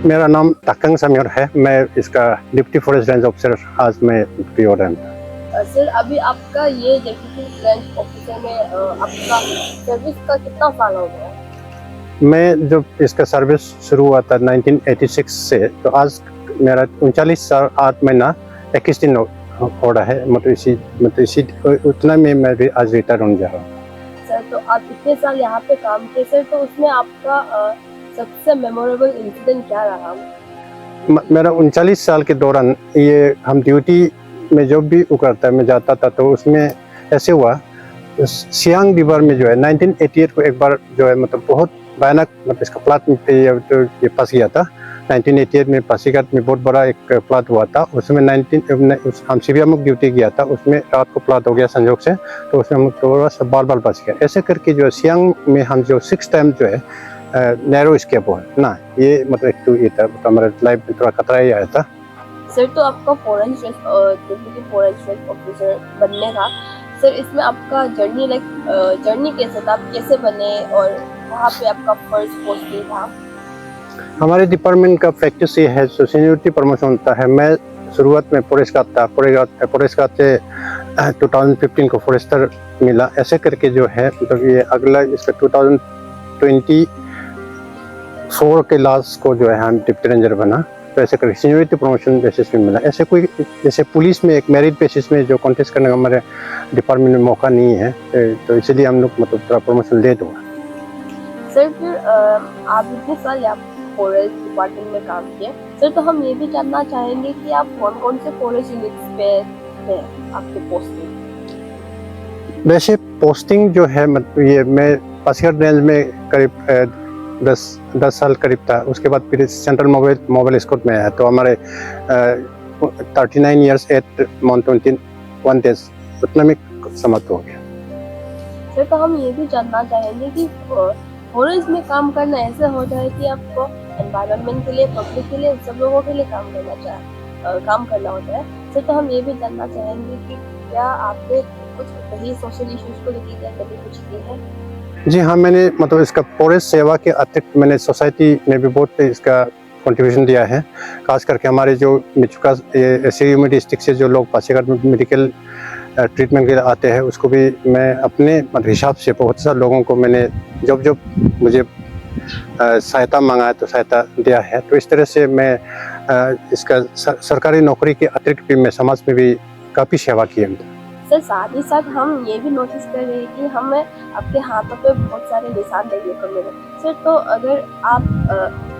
मेरा नाम ताकंग समीर है। मैं इसका डिप्टी फॉरेस्ट रेंज ऑफिसर आज मैं पीओ रहा हूँ। सर अभी आपका ये डिप्टी रेंज ऑफिसर में आपका सर्विस का कितना साल हो गया? मैं जब इसका सर्विस शुरू हुआ था 1986 से, तो आज मेरा 39 साल 8 महीना 21 दिन हो रहा है। मतलब इसी उतना में मैं भी आज रिटायर होने जा रहा हूँ। सर तो आप इतने साल यहाँ पे काम किए सर, तो उसमें आपका सबसे मेमोरेबल इंसिडेंट क्या रहा? मेरा 39 साल के दौरान ये हम ड्यूटी में जब भी उतरता मैं जाता था, तो उसमें ऐसे हुआ सियांग रिवर में जो है 1988 को एक बार जो है मतलब बहुत भयानक मतलब इसका प्लाट में तो ये फंस गया था। 1988 में पासीघाट में बहुत बड़ा एक प्लाट हुआ था। उसमें हम सीबीएम ड्यूटी किया था, उसमें रात को प्लाट हो गया संयोग से, तो उसमें हम थोड़ा सा बार बार बच गया। ऐसे करके जो है सियांग में हम जो 6 टाइम जो है नैरो स्केप हुआ ना, ये मतलब एक तो ये था तो हमारे लाइफ में थोड़ा खतरा ही आया था। सर तो आपका फॉरेस्ट रेंज ऑफिसर बनने का सर, इसमें आपका जर्नी कैसे था? आप कैसे बने और वहाँ पे आपका फर्स्ट पोस्टिंग था? हमारे डिपार्टमेंट का प्रैक्टिस ये है, सीनियरिटी प्रमोशन होता है। मैं शुरुआत में फॉरेस्ट गार्ड था, फॉरेस्ट गार्ड से 2015 को फॉरेस्टर मिला। ऐसे करके जो है मतलब ये अगला इसका 2024 के लास्ट को जो है हम डिप्टी रेंजर बना। तो ऐसे करके सीनियरिटी प्रमोशन बेसिस पे मिला। ऐसे कोई जैसे पुलिस में एक मेरिट बेसिस में जो कॉन्टेस्ट करने का हमारे डिपार्टमेंट में मौका नहीं है, तो इसलिए हम लोग मतलब थोड़ा प्रमोशन लेट हुआ। सर फिर आप इतने साल यहाँ फॉरेस्ट डिपार्टमेंट में काम किए सर, तो हम ये भी जानना चाहेंगे कि आप कौन कौन से फॉरेस्ट यूनिट्स पे थे आपके पोस्टिंग? वैसे पोस्टिंग जो है मतलब ये मैं पासीघाट रेंज में करीब 10 साल करीब था। उसके बाद फिर सेंट्रल मोबाइल स्क्वाड में आया, तो हमारे 39 ईयर्स 8 मंथ 21 डेज उतना में समाप्त हो गया। सर तो हम ये भी जानना चाहेंगे कि फॉरेस्ट में काम करना ऐसे हो जाए कि आपको एनवायरनमेंट के लिए, पब्लिक के लिए, सब लोगों के लिए काम करना होता है। सर तो हम ये भी जानना चाहेंगे कि क्या आपने कुछ कभी सोशल इश्यूज को लेकर कभी कुछ किए हैं? जी हाँ, मैंने मतलब इसका फॉरेस्ट सेवा के अतिरिक्त मैंने सोसाइटी में भी बहुत इसका कंट्रीब्यूशन दिया है। खास करके हमारे जो मिचुका सीयूमी डिस्ट्रिक्ट से जो लोग पासीघाट में मेडिकल ट्रीटमेंट के लिए आते हैं, उसको भी मैं अपने मतलब हिसाब से बहुत सारे लोगों को मैंने जब मुझे सहायता मांगा है तो सहायता दिया है। तो इस तरह से मैं इसका सरकारी नौकरी के अतिरिक्त भी मैं समाज में भी काफ़ी सेवा की है। सर साथ ही साथ हम ये भी नोटिस कर रहे हैं कि हमें आपके हाथों पे बहुत सारे निशान देखने को मिले। सर तो अगर आप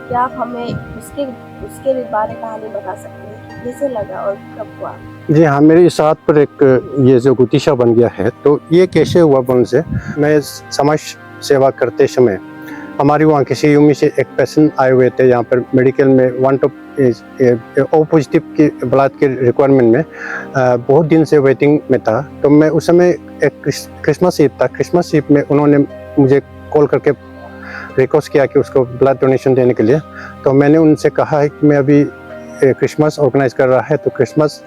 क्या आप हमें उसके बारे कहानी बता सकते हैं कि कैसे लगा और कब हुआ? जी हाँ, मेरे इस हाथ पर एक ये जो गुतिशा बन गया है, तो ये कैसे हुआ बोलने से मैं समाज सेवा करते समय हमारी वहाँ किसी यूमी से एक पेशेंट आए हुए थे यहाँ पर मेडिकल में ओ पॉजिटिव की ब्लड के रिक्वायरमेंट में बहुत दिन से वेटिंग में था। तो मैं उस समय एक क्रिसमस ईव था, क्रिसमस ईव में उन्होंने मुझे कॉल करके रिक्वेस्ट किया कि उसको ब्लड डोनेशन देने के लिए। तो मैंने उनसे कहा है कि मैं अभी क्रिसमस ऑर्गेनाइज कर रहा है, तो क्रिसमस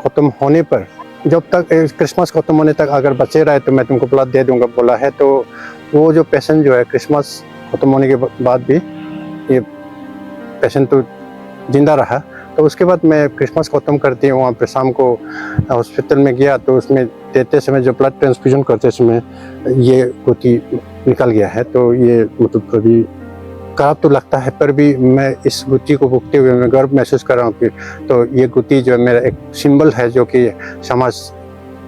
ख़त्म होने पर, जब तक क्रिसमस ख़त्म होने तक अगर बचे रहे तो मैं तुमको ब्लड दे दूंगा बोला है। तो वो जो पेशेंट जो है क्रिसमस ख़त्म होने के बाद भी ये पेशेंट तो जिंदा रहा। तो उसके बाद मैं क्रिसमस ख़त्म करती हूँ, वहाँ पर शाम को हॉस्पिटल में गया, तो उसमें देते समय जो ब्लड ट्रांसफ्यूजन करते समय ये गुत्ती निकल गया है। तो ये मतलब कभी खराब तो लगता है, पर भी मैं इस गुत्ती को भुगते हुए मैं गर्व महसूस कर रहा हूँ कि तो ये गुत्ती जो है मेरा एक सिंबल है जो कि समाज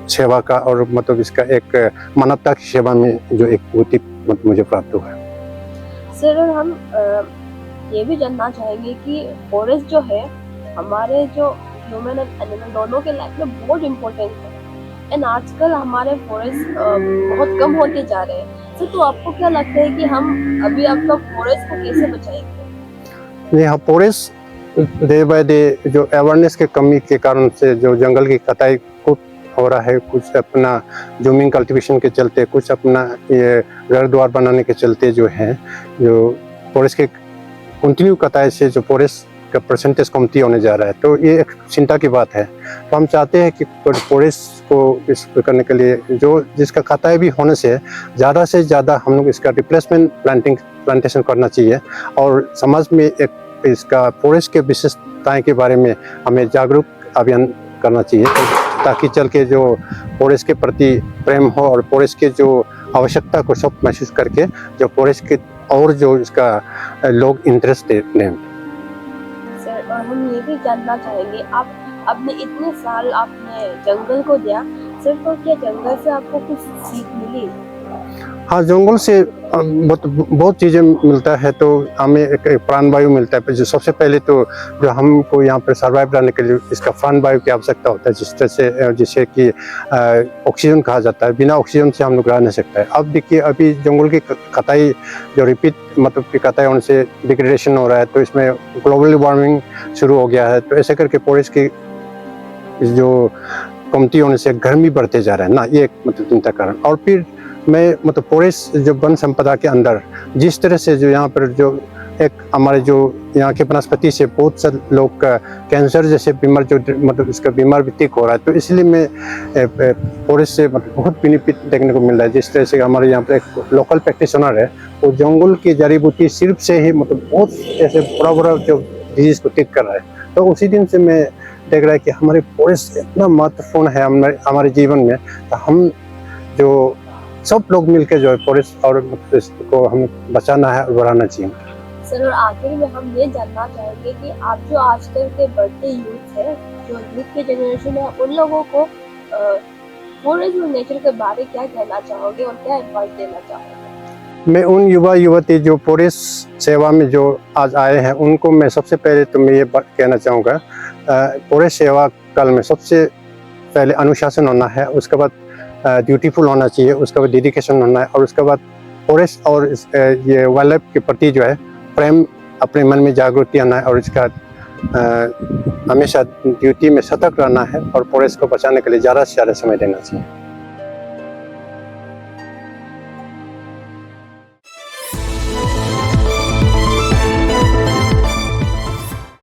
सेवा का और मतलब इसका एक मानवता की सेवा में जो एक गुत्ती मुझे प्राप्त हुआ है। सर हम ये भी जानना चाहेंगे कि फॉरेस्ट जो है हमारे जो ह्यूमन एंड एनिमल दोनों के लाइफ में बहुत इम्पोर्टेंट है, एंड आजकल हमारे फॉरेस्ट बहुत कम होते जा रहे हैं। सर तो आपको क्या लगता है कि हम अभी आपका फॉरेस्ट को कैसे बचाएंगे? जी हाँ, फॉरेस्ट डे बाय डे जो अवेयरनेस के कमी के कारण से जो जंगल की कटाई खूब हो रहा है, कुछ अपना जूमिंग कल्टीवेशन के चलते, कुछ अपना ये घर द्वार बनाने के चलते जो है जो फॉरेस्ट के कंटिन्यू कटाई से जो फॉरेस्ट का परसेंटेज कमती होने जा रहा है। तो ये एक चिंता की बात है। तो हम चाहते हैं कि फॉरेस्ट को इस करने के लिए जो जिसका कटाई भी होने से ज़्यादा हम लोग इसका रिप्लेसमेंट प्लांटेशन करना चाहिए और समाज में एक इसका फॉरेस्ट के विशेषताएं के बारे में हमें जागरूक अभियान करना चाहिए, ताकि चल के जो फॉरेस्ट के प्रति प्रेम हो और फॉरेस्ट के जो आवश्यकता को सब महसूस करके जो फॉरेस्ट के और जो इसका लोग इंटरेस्ट लें। सर, और हम ये भी जानना चाहेंगे, आप अपने इतने साल आपने जंगल को दिया सर, तो क्या जंगल से आपको कुछ सीख मिली? हाँ, जंगल से बहुत चीज़ें मिलता है। तो हमें एक प्राणवायु मिलता है, जो सबसे पहले तो जो हमको यहाँ पर सर्वाइव रहने के लिए इसका प्राणवायु की आवश्यकता होता है, जिस तरह से जिसे कि ऑक्सीजन कहा जाता है। बिना ऑक्सीजन से हम लोग रह नहीं सकता है। अब देखिए, अभी जंगल की कटाई जो रिपीट मतलब की कटाई होने से डिग्रेडेशन हो रहा है, तो इसमें ग्लोबल वार्मिंग शुरू हो गया है। तो ऐसे करके फॉरेस्ट की जो कमती होने से गर्मी बढ़ते जा रहा है ना, ये एक मतलब चिंता कारण। और फिर मैं मतलब फॉरेस्ट जो वन संपदा के अंदर जिस तरह से जो यहाँ पर जो एक हमारे जो यहाँ के वनस्पति से बहुत से लोग का कैंसर जैसे बीमार जो मतलब इसका बीमार भी ठीक हो रहा है, तो इसलिए मैं फॉरेस्ट से मतलब बहुत बेनिफिट देखने को मिल रहा है। जिस तरह से हमारे यहाँ पर एक लोकल प्रैक्टिशनर है, वो जंगल की जड़ी बूटी सिर्फ से ही मतलब बहुत ऐसे बड़ा बड़ा जो डिजीज को ठीक कर रहा है। तो उसी दिन से मैं देख रहा है कि हमारे फॉरेस्ट इतना महत्वपूर्ण है हमारे जीवन में। तो हम जो सब लोग मिलकर जो है फॉरेस्ट और इसको हमें बचाना है और बढ़ाना चाहिए। सर, और आखिर में हम ये जानना चाहेंगे कि आप जो आजकल के बढ़ते यूथ है, जो यूथ के जनरेशन है, उन लोगों को फॉरेस्ट और नेचर के बारे क्या कहना चाहोगे और क्या एडवाइस देना चाहोगे? मैं उन युवा युवती जो फॉरेस्ट सेवा में जो आज आए हैं, उनको मैं सबसे पहले तो मैं ये बात कहना चाहूँगा, फॉरेस्ट सेवा काल में सबसे पहले अनुशासन होना है, उसके बाद ड्यूटीफुल होना चाहिए, उसके बाद डेडिकेशन होना है, और उसके बाद फॉरेस्ट और ये वाइल्ड लाइफ के प्रति जो है प्रेम अपने मन में जागृति आना है, और इसका हमेशा ड्यूटी में सतर्क रहना है और फॉरेस्ट को बचाने के लिए ज़्यादा से ज़्यादा समय देना चाहिए।